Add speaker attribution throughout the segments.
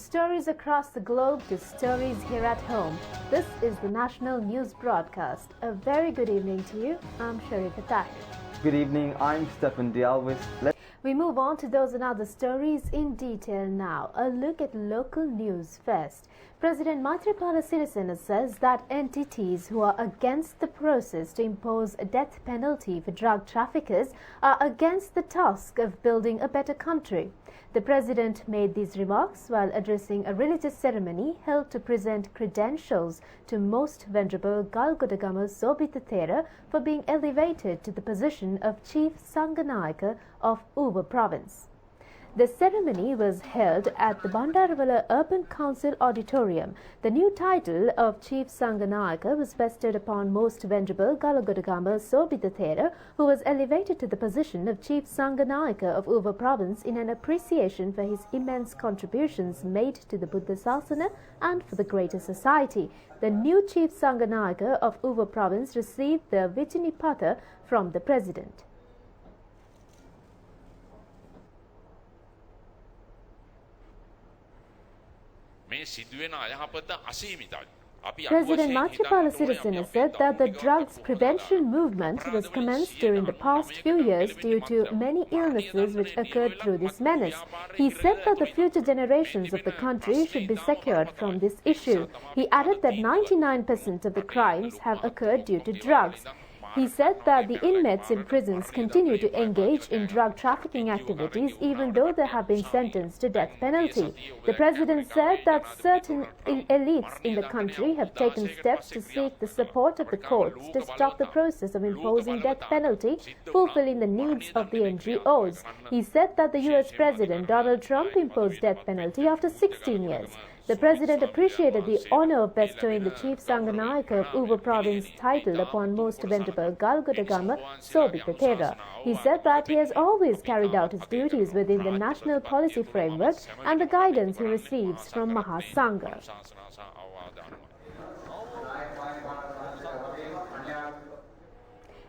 Speaker 1: stories across the globe to stories here at home. This is the National News Broadcast. A very good evening to you. I'm Sharika Tahir.
Speaker 2: Good evening, I'm Stefan Dialwis.
Speaker 1: We move on to those and other stories in detail now. A look at local news first. President Maithripala Sirisena says that entities who are against the process to impose a death penalty for drug traffickers are against the task of building a better country. The president made these remarks while addressing a religious ceremony held to present credentials to Most Venerable Galgodagama Sobhita Thera for being elevated to the position of Chief Sanganayaka of Uva Province. The ceremony was held at the Bandarawala Urban Council Auditorium. The new title of Chief Sanganayaka was vested upon Most Venerable Galgodagama Sobhita Thera, who was elevated to the position of Chief Sanganayaka of Uva Province in an appreciation for his immense contributions made to the Buddha Sasana and for the greater society. The new Chief Sanganayaka of Uva Province received the Vijinipatha from the President. President Maithripala Sirisena said that the drugs prevention movement was commenced during the past few years due to many illnesses which occurred through this menace. He said that the future generations of the country should be secured from this issue. He added that 99% of the crimes have occurred due to drugs. He said that the inmates in prisons continue to engage in drug trafficking activities even though they have been sentenced to death penalty. The president said that certain elites in the country have taken steps to seek the support of the courts to stop the process of imposing death penalty, fulfilling the needs of the NGOs. He said that the US President Donald Trump imposed death penalty after 16 years. The president appreciated the honor of bestowing the Chief Sanganayaka of Uva Province title upon Most Venerable Galgodagama Sobhita Thera. He said that he has always carried out his duties within the national policy framework and the guidance he receives from Mahasangha.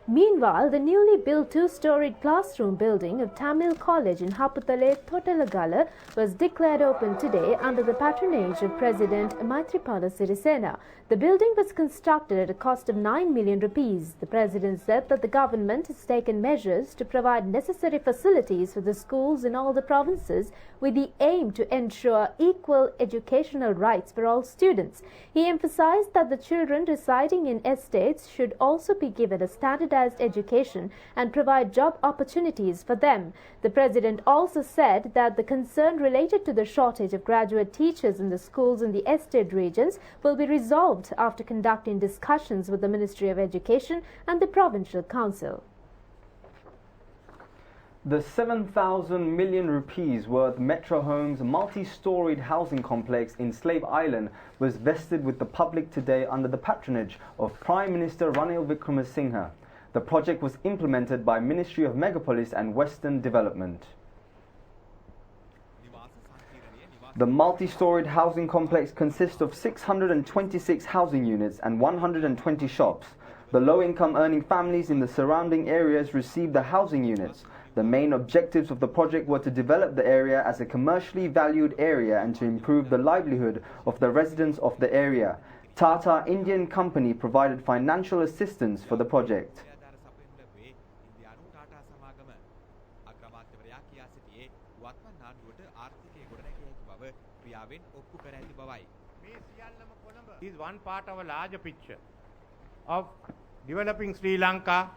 Speaker 1: Meanwhile, the newly built two-storied classroom building of Tamil College in Haputale, Thotalagala was declared open today under the patronage of President Maithripala Sirisena. The building was constructed at a cost of 9 million rupees. The president said that the government has taken measures to provide necessary facilities for the schools in all the provinces with the aim to ensure equal educational rights for all students. He emphasized that the children residing in estates should also be given a standardized education and provide job opportunities for them. The president also said that the concern related to the shortage of graduate teachers in the schools in the estate regions will be resolved after conducting discussions with the Ministry of Education and the Provincial Council.
Speaker 2: The 7,000 million rupees worth Metro Homes multi-storied housing complex in Slave Island was vested with the public today under the patronage of Prime Minister Ranil Wickremesinghe. The project was implemented by Ministry of Megapolis and Western Development. The multi-storied housing complex consists of 626 housing units and 120 shops. The low-income earning families in the surrounding areas received the housing units. The main objectives of the project were to develop the area as a commercially valued area and to improve the livelihood of the residents of the area. Tata Indian Company provided financial assistance for the project.
Speaker 3: Is one part of a larger picture of developing Sri Lanka,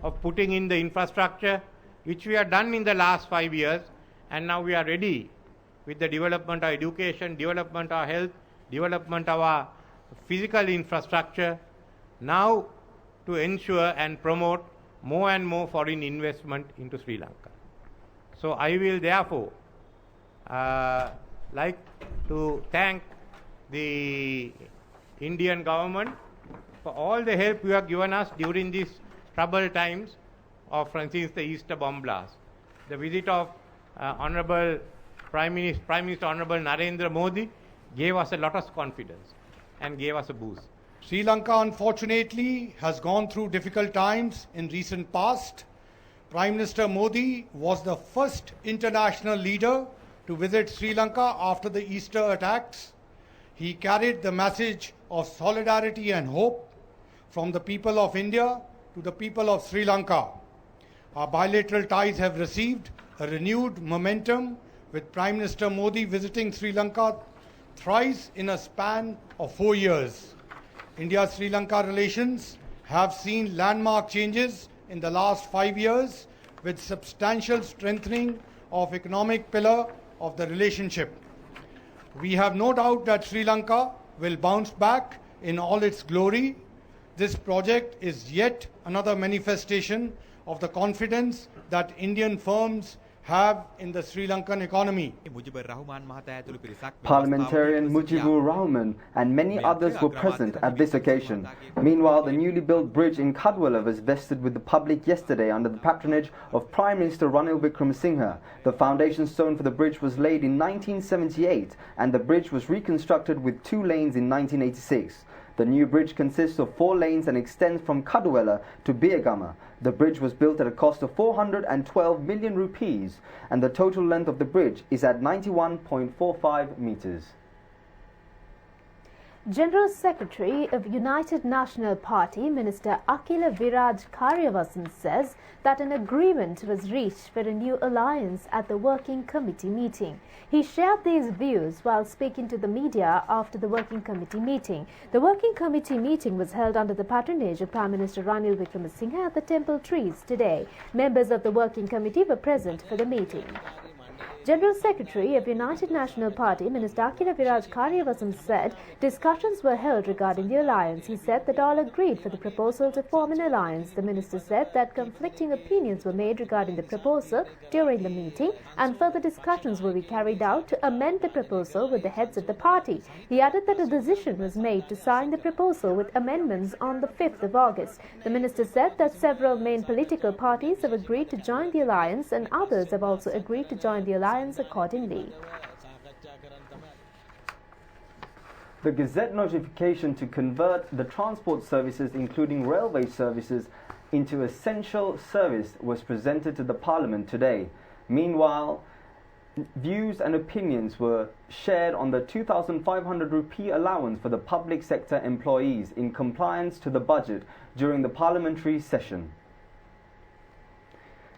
Speaker 3: of putting in the infrastructure, which we have done in the last 5 years, and now we are ready with the development of education, development of health, development of our physical infrastructure, now to ensure and promote more and more foreign investment into Sri Lanka. So I will therefore like to thank the Indian government for all the help you have given us during these troubled times of, for instance, the Easter bomb blast. The visit of Honorable Prime Minister Honorable Narendra Modi gave us a lot of confidence and gave us a boost.
Speaker 4: Sri Lanka, unfortunately, has gone through difficult times in recent past. Prime Minister Modi was the first international leader to visit Sri Lanka after the Easter attacks. He carried the message of solidarity and hope from the people of India to the people of Sri Lanka. Our bilateral ties have received a renewed momentum, with Prime Minister Modi visiting Sri Lanka thrice in a span of 4 years. India-Sri Lanka relations have seen landmark changes in the last 5 years, with substantial strengthening of economic pillar of the relationship. We have no doubt that Sri Lanka will bounce back in all its glory. This project is yet another manifestation of the confidence that Indian firms have in the Sri Lankan economy.
Speaker 2: Parliamentarian Mujibur Rahman and many others were present at this occasion. Meanwhile, the newly built bridge in Kadwala was vested with the public yesterday under the patronage of Prime Minister Ranil Wickremesinghe. The foundation stone for the bridge was laid in 1978 and the bridge was reconstructed with 2 lanes in 1986. The new bridge consists of 4 lanes and extends from Kadwala to Biagama. The bridge was built at a cost of 412 million rupees and the total length of the bridge is at 91.45 meters.
Speaker 1: General Secretary of United National Party, Minister Akila Viraj Karyavasan, says that an agreement was reached for a new alliance at the Working Committee meeting. He shared these views while speaking to the media after the Working Committee meeting. The Working Committee meeting was held under the patronage of Prime Minister Ranil Wickremesinghe at the Temple Trees today. Members of the Working Committee were present for the meeting. General Secretary of United National Party, Minister Akila Viraj Karyavasan, said discussions were held regarding the alliance. He said that all agreed for the proposal to form an alliance. The minister said that conflicting opinions were made regarding the proposal during the meeting and further discussions will be carried out to amend the proposal with the heads of the party. He added that a decision was made to sign the proposal with amendments on the 5th of August. The minister said that several main political parties have agreed to join the alliance and others have also agreed to join the alliance accordingly.
Speaker 2: The Gazette notification to convert the transport services, including railway services, into essential service was presented to the Parliament today. Meanwhile, views and opinions were shared on the 2,500 rupee allowance for the public sector employees in compliance to the budget during the parliamentary session.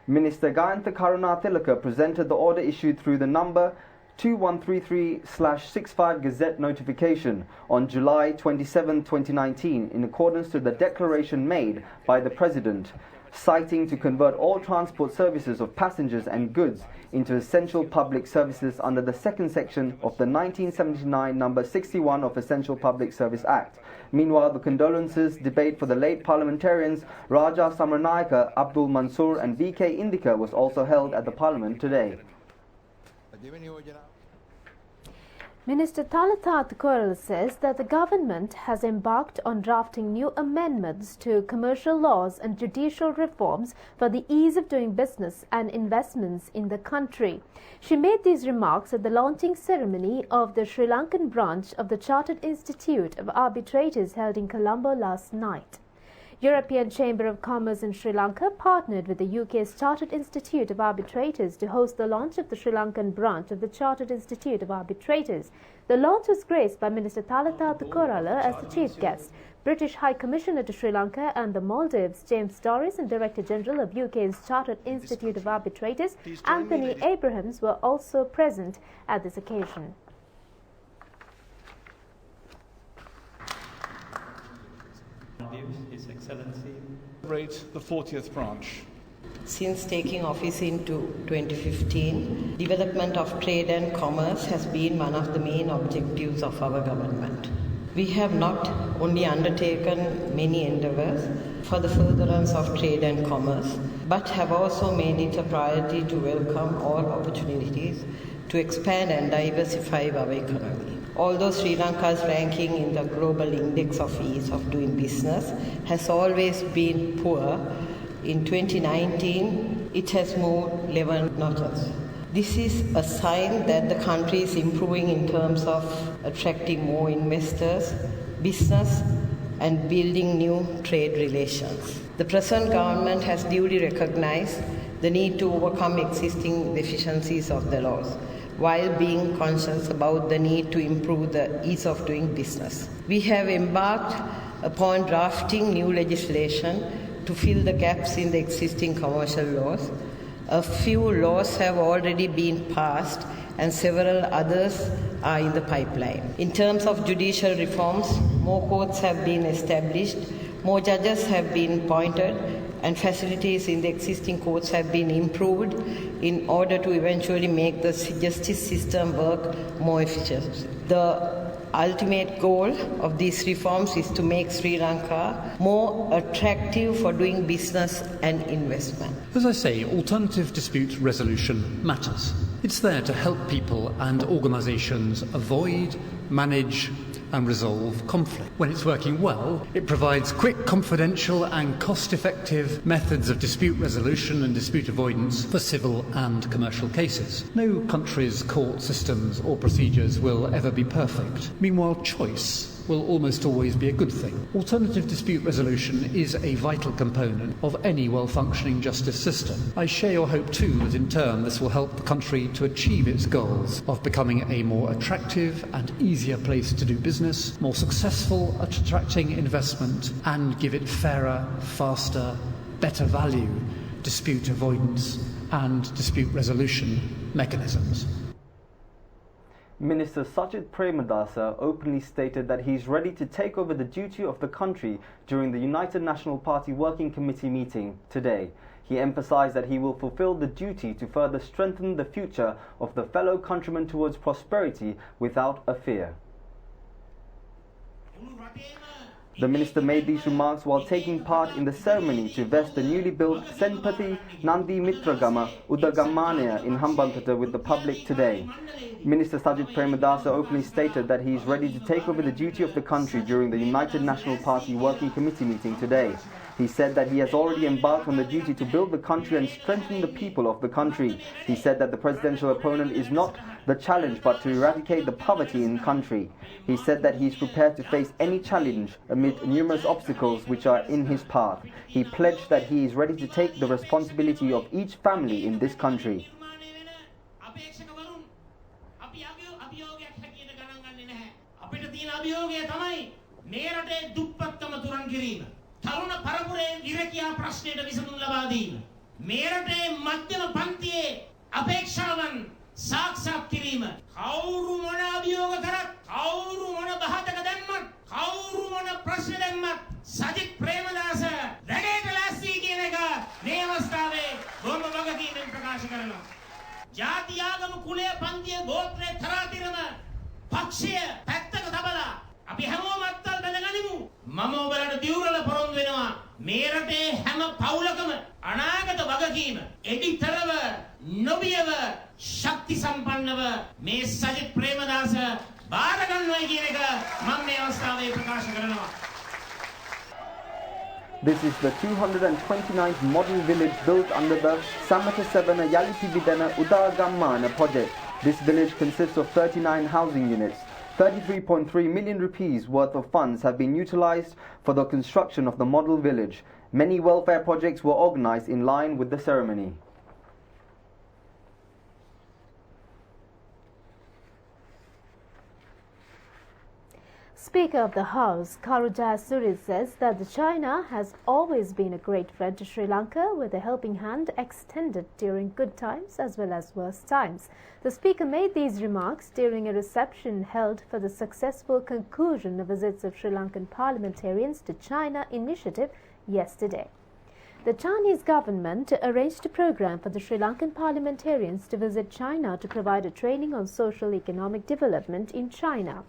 Speaker 2: Minister Gayantha Karunatilaka presented the order issued through the number 2133/65 Gazette notification on July 27, 2019 in accordance to the declaration made by the President, citing to convert all transport services of passengers and goods into essential public services under the second section of the 1979 number 61 of Essential Public Service Act. Meanwhile, the condolences debate for the late parliamentarians Raja Samaranayaka, Abdul Mansoor and VK Indika was also held at the Parliament today.
Speaker 1: Minister Thalatha Koral says that the government has embarked on drafting new amendments to commercial laws and judicial reforms for the ease of doing business and investments in the country. She made these remarks at the launching ceremony of the Sri Lankan branch of the Chartered Institute of Arbitrators held in Colombo last night. European Chamber of Commerce in Sri Lanka partnered with the UK's Chartered Institute of Arbitrators to host the launch of the Sri Lankan branch of the Chartered Institute of Arbitrators. The launch was graced by Minister Thalatha Korala as the chief guest. British High Commissioner to Sri Lanka and the Maldives, James Doris, and Director General of UK's Chartered Institute of Arbitrators, Anthony Abrahams, were also present at this occasion.
Speaker 5: His Excellency
Speaker 4: Celebrates the 40th branch.
Speaker 6: Since taking office in 2015, development of trade and commerce has been one of the main objectives of our government. We have not only undertaken many endeavours for the furtherance of trade and commerce, but have also made it a priority to welcome all opportunities to expand and diversify our economy. Although Sri Lanka's ranking in the global index of ease of doing business has always been poor, in 2019 it has moved 11 notches. This is a sign that the country is improving in terms of attracting more investors, business, and building new trade relations. The present government has duly recognized the need to overcome existing deficiencies of the laws. while being conscious about the need to improve the ease of doing business. We have embarked upon drafting new legislation to fill the gaps in the existing commercial laws. A few laws have already been passed and several others are in the pipeline. In terms of judicial reforms, more courts have been established, more judges have been appointed, and facilities in the existing courts have been improved in order to eventually make the justice system work more efficiently. The ultimate goal of these reforms is to make Sri Lanka more attractive for doing business and investment.
Speaker 5: As I say, alternative dispute resolution matters. It's there to help people and organisations avoid, manage and resolve conflict. When it's working well, it provides quick, confidential and cost-effective methods of dispute resolution and dispute avoidance for civil and commercial cases. No country's court systems or procedures will ever be perfect. Meanwhile, choice will almost always be a good thing. Alternative dispute resolution is a vital component of any well-functioning justice system. I share your hope too that in turn this will help the country to achieve its goals of becoming a more attractive and easier place to do business, more successful at attracting investment, and give it fairer, faster, better value dispute avoidance and dispute resolution mechanisms.
Speaker 2: Minister Sajid Premadasa openly stated that he is ready to take over the duty of the country during the United National Party Working Committee meeting today. He emphasised that he will fulfil the duty to further strengthen the future of the fellow countrymen towards prosperity without a fear. The minister made these remarks while taking part in the ceremony to vest the newly built Senpati Nandi Mitragama Udagammanaya in Hambantota with the public today. Minister Sajid Premadasa openly stated that he is ready to take over the duty of the country during the United National Party Working Committee meeting today. He said that he has already embarked on the duty to build the country and strengthen the people of the country. He said that the presidential opponent is not the challenge but to eradicate the poverty in the country. He said that he is prepared to face any challenge amid numerous obstacles which are in his path. He pledged that he is ready to take the responsibility of each family in this country.
Speaker 7: තරුණ පරපුරේ ඉරකියා ප්‍රශ්නයට විසඳුම් ලබා දීම මේ රටේ මධ්‍යම පන්තියේ අපේක්ෂාවන් සාක්ෂාත් කිරීම කවුරු මොන අභියෝග කරත් කවුරු මොන බහතක දැම්මත් කවුරු මොන ප්‍රශ්න දැම්මත් සජිත් ප්‍රේමදාස රැගේට ලැස්ති කියන එක මේ අවස්ථාවේ බොහොම වගකීමෙන් ප්‍රකාශ කරනවා ජාති ආගම කුලය පන්තිය ගෝත්‍රය තරාතිරම පක්ෂය පැත්තක තබලා අපි හැමෝම අත්වල බැඳගනිමු මම ඔබලට දියුරල පොරොන්දු වෙනවා මේ රටේ හැම පවුලකම අනාගත වගකීම එඩිතරව නොබියව ශක්ති සම්පන්නව මේ සජිත් ප්‍රේමදාස බාර ගන්නවයි කියන එක මම මේ අවස්ථාවේ ප්‍රකාශ කරනවා.
Speaker 2: This is the 229th model village built under the Samata Sevana Yalipibidana Udagammana project. This village consists of 39 housing units. 33.3 million rupees worth of funds have been utilised for the construction of the model village. Many welfare projects were organised in line with the ceremony.
Speaker 1: Speaker of the House, Karujayasuri, says that China has always been a great friend to Sri Lanka, with a helping hand extended during good times as well as worse times. The Speaker made these remarks during a reception held for the successful conclusion of visits of Sri Lankan parliamentarians to China initiative yesterday. The Chinese government arranged a program for the Sri Lankan parliamentarians to visit China to provide a training on social-economic development in China.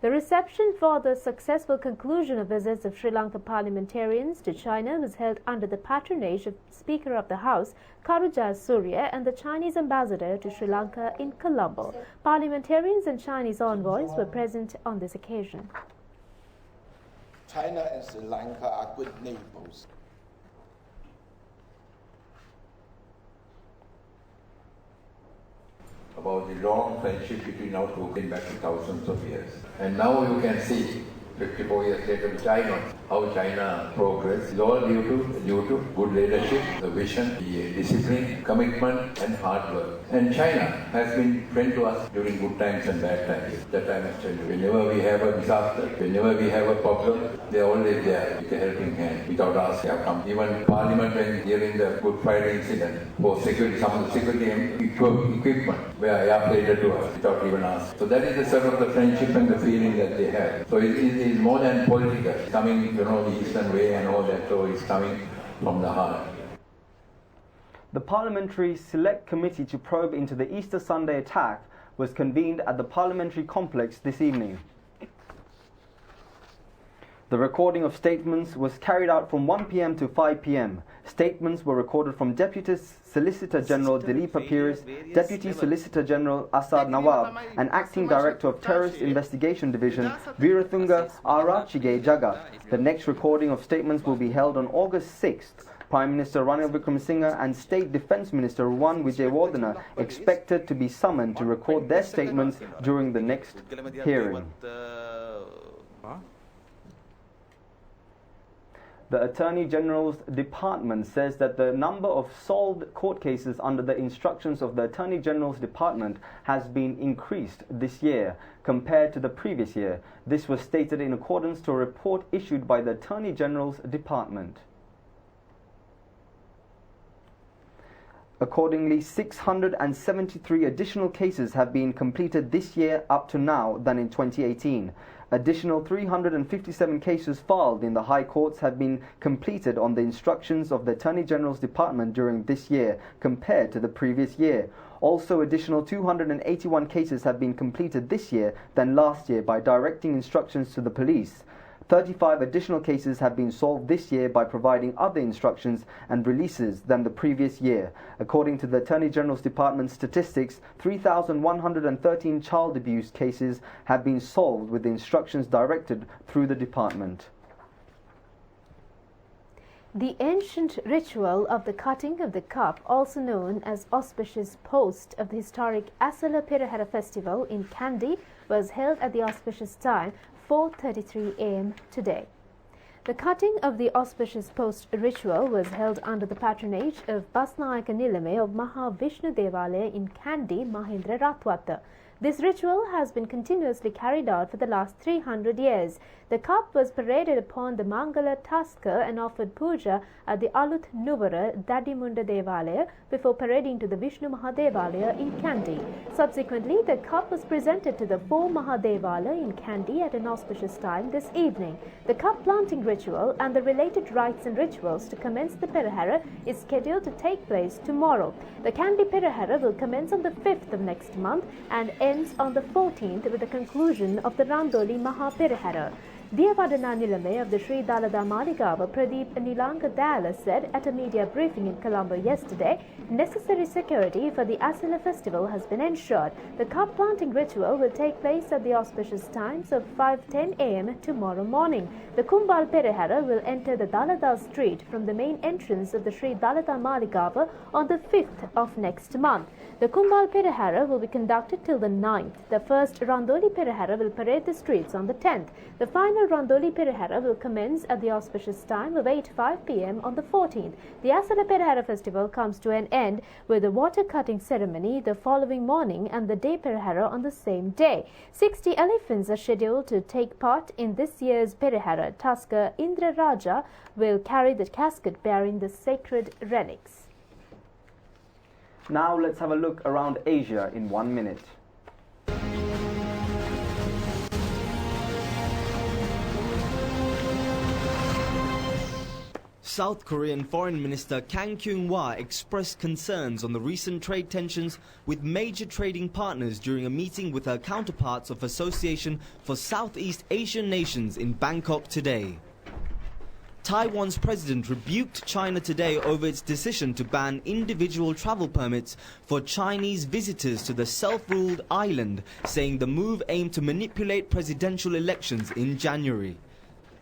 Speaker 1: The reception for the successful conclusion of visits of Sri Lanka parliamentarians to China was held under the patronage of Speaker of the House, Karujayasuri, and the Chinese ambassador to Sri Lanka in Colombo. Parliamentarians and Chinese envoys were present on this occasion.
Speaker 8: China and Sri Lanka are good neighbors.
Speaker 9: About the long friendship between our two going back to thousands of years. And now you can see, 54 years later, which I know, how China progressed is all due to good leadership, the vision, the discipline, commitment and hard work. And China has been friend to us during good times and bad times. That I must tell you. Whenever we have a disaster, whenever we have a problem, they are always there with a helping hand without us. They have come. Even Parliament, when during the Good Friday incident, for security, some of the security equipment were airplated to us without even us. So that is the sort of the friendship and the feeling that they have. So it is more than political. It's coming, the Eastern way and all that. So it's coming from the heart.
Speaker 2: The Parliamentary Select Committee to probe into the Easter Sunday attack was convened at the Parliamentary Complex this evening. The recording of statements was carried out from 1 p.m. to 5 p.m. Statements were recorded from Deputy Solicitor General Dileepa Peiris, Deputy Solicitor General Asad Nawab, and Acting Director of Terrorist Investigation Division Veerathunga Arachige Jaga. The next recording of statements will be held on August 6th. Prime Minister Ranil Wickremesinghe and State Defence Minister Ruwan Wijewardena expected to be summoned to record their statements during the next hearing. The Attorney General's Department says that the number of solved court cases under the instructions of the Attorney General's Department has been increased this year compared to the previous year. This was stated in accordance to a report issued by the Attorney General's Department. Accordingly, 673 additional cases have been completed this year up to now than in 2018. Additional 357 cases filed in the High Courts have been completed on the instructions of the Attorney General's Department during this year compared to the previous year. Also, additional 281 cases have been completed this year than last year by directing instructions to the police. 35 additional cases have been solved this year by providing other instructions and releases than the previous year. According to the Attorney General's Department statistics, 3,113 child abuse cases have been solved with the instructions directed through the department.
Speaker 1: The ancient ritual of the cutting of the cup, also known as auspicious post of the historic Asala Perahera festival in Kandy, was held at the auspicious time 4:33 a.m. today. The cutting of the auspicious post ritual was held under the patronage of Basnayaka Nilame of Mahavishnu Devalaya in Kandy, Mahendra Ratwata. This ritual has been continuously carried out for the last 300 years. The cup was paraded upon the Mangala Taska and offered puja at the Alut Nuvara Dadimunda Devalaya before parading to the Vishnu Mahadevalaya in Kandy. Subsequently, the cup was presented to the four Mahadevalaya in Kandy at an auspicious time this evening. The cup planting ritual and the related rites and rituals to commence the Perahera is scheduled to take place tomorrow. The Kandy Perahera will commence on the 5th of next month and ends on the 14th with the conclusion of the Randoli Maha Perahera. Diyavadana Nilame of the Sri Dalada Maligava Pradeep Nilanga Dayala said at a media briefing in Colombo yesterday, necessary security for the Asala festival has been ensured. The cup planting ritual will take place at the auspicious times of 5:10 a.m. tomorrow morning. The Kumbal Perahera will enter the Dalada street from the main entrance of the Sri Dalada Maligava on the 5th of next month. The Kumbal Perahera will be conducted till the 9th. The first Randoli Perahera will parade the streets on the 10th. The final Randoli Perahera will commence at the auspicious time of 8:05 p.m. on the 14th. The Asala Perahera festival comes to an end with a water cutting ceremony the following morning and the day Perahera on the same day. 60 elephants are scheduled to take part in this year's Perahera. Tasker Indra Raja will carry the casket bearing the sacred relics.
Speaker 2: Now let's have a look around Asia in 1 minute.
Speaker 10: South Korean Foreign Minister Kang Kyung-hwa expressed concerns on the recent trade tensions with major trading partners during a meeting with her counterparts of Association for Southeast Asian Nations in Bangkok today. Taiwan's president rebuked China today over its decision to ban individual travel permits for Chinese visitors to the self-ruled island, saying the move aimed to manipulate presidential elections in January.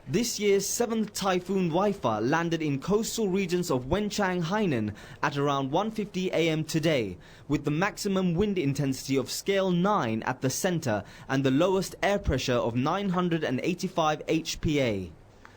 Speaker 10: This year's 7th Typhoon Waifa landed in coastal regions of Wenchang, Hainan at around 1:50 a.m. today, with the maximum wind intensity of scale 9 at the center and the lowest air pressure of 985 HPA.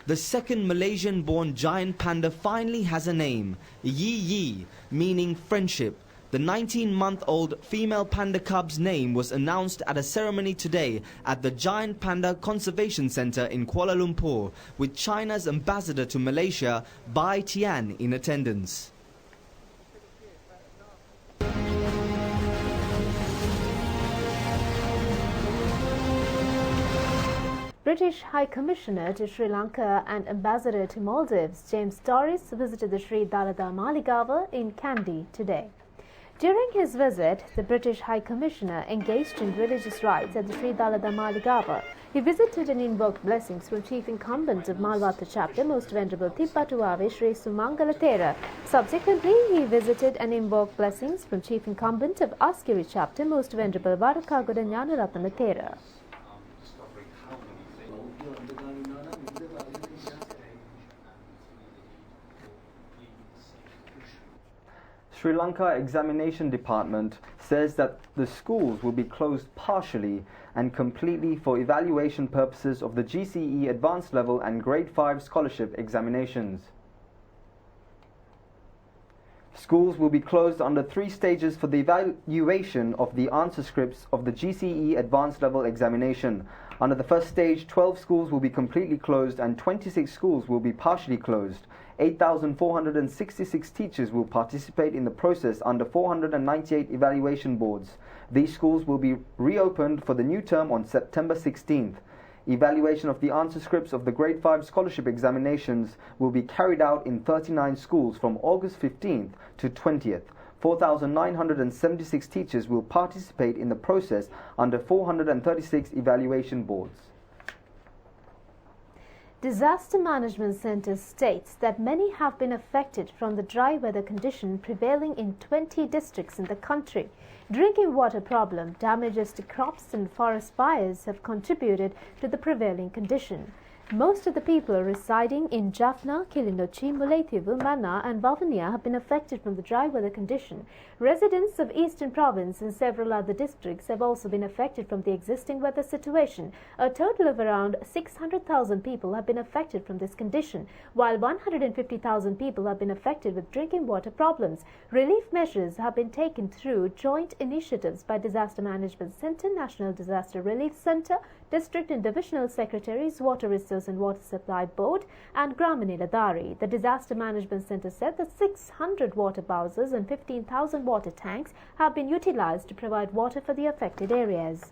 Speaker 10: The second Malaysian-born giant panda finally has a name, Yi Yi, meaning friendship. The 19-month-old female panda cub's name was announced at a ceremony today at the Giant Panda Conservation Centre in Kuala Lumpur, with China's ambassador to Malaysia, Bai Tian, in attendance.
Speaker 1: British High Commissioner to Sri Lanka and Ambassador to Maldives, James Torres, visited the Sri Dalada Maligava in Kandy today. During his visit, the British High Commissioner engaged in religious rites at the Sri Dalada Maligava. He visited and invoked blessings from Chief Incumbent of Malwata Chapter, Most Venerable Tippatuave Sri Sumangala Thera. Subsequently, he visited and invoked blessings from Chief Incumbent of Askiri Chapter, Most Venerable Varakagoda Jnanaratana Thera.
Speaker 2: Sri Lanka Examination Department says that the schools will be closed partially and completely for evaluation purposes of the GCE Advanced Level and Grade 5 Scholarship examinations. Schools will be closed under 3 stages for the evaluation of the answer scripts of the GCE Advanced Level examination. Under the first stage, 12 schools will be completely closed and 26 schools will be partially closed. 8,466 teachers will participate in the process under 498 evaluation boards. These schools will be reopened for the new term on September 16th. Evaluation of the answer scripts of the Grade 5 scholarship examinations will be carried out in 39 schools from August 15th to 20th. 4,976 teachers will participate in the process under 436 evaluation boards.
Speaker 1: Disaster Management Centre states that many have been affected from the dry weather condition prevailing in 20 districts in the country. Drinking water problem, damages to crops and forest fires have contributed to the prevailing condition. Most of the people residing in Jaffna, Kilinochchi, Mullaitivu, Mannar and Vavuniya have been affected from the dry weather condition. Residents of Eastern Province and several other districts have also been affected from the existing weather situation. A total of around 600,000 people have been affected from this condition, while 150,000 people have been affected with drinking water problems. Relief measures have been taken through joint initiatives by Disaster Management Centre, National Disaster Relief Centre, District and Divisional Secretaries, Water Resource and Water Supply Board and Graminila. The Disaster Management Centre said that 600 water bowsers and 15,000 water tanks have been utilized to provide water for the affected areas.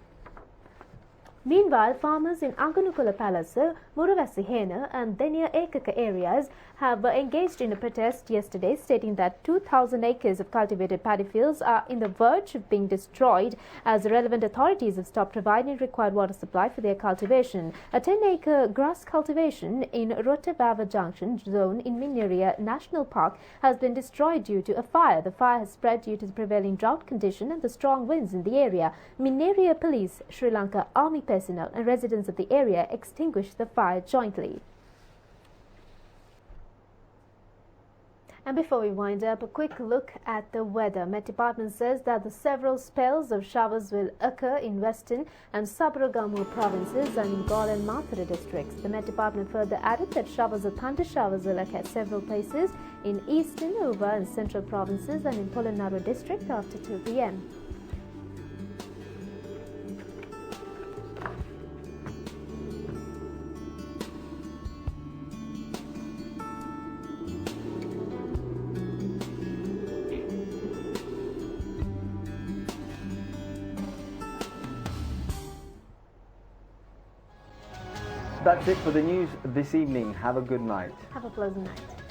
Speaker 1: Meanwhile, farmers in Anganukula Palasa, Muruvasihena and Denia Ekaka areas have engaged in a protest yesterday, stating that 2,000 acres of cultivated paddy fields are in the verge of being destroyed as the relevant authorities have stopped providing required water supply for their cultivation. A 10-acre grass cultivation in Rotavava Junction zone in Mineria National Park has been destroyed due to a fire. The fire has spread due to the prevailing drought condition and the strong winds in the area. Mineria Police, Sri Lanka Army personnel and residents of the area extinguished the fire jointly. And before we wind up, a quick look at the weather. Met Department says that the several spells of showers will occur in Western and Sabaragamu provinces and in Galle and Mathura districts. The Met Department further added that showers or thunder showers will occur at several places in Eastern, Uva and Central provinces and in Polonnaru district after 2 p.m.
Speaker 2: That's it for the news this evening. Have a good night.
Speaker 1: Have a pleasant night.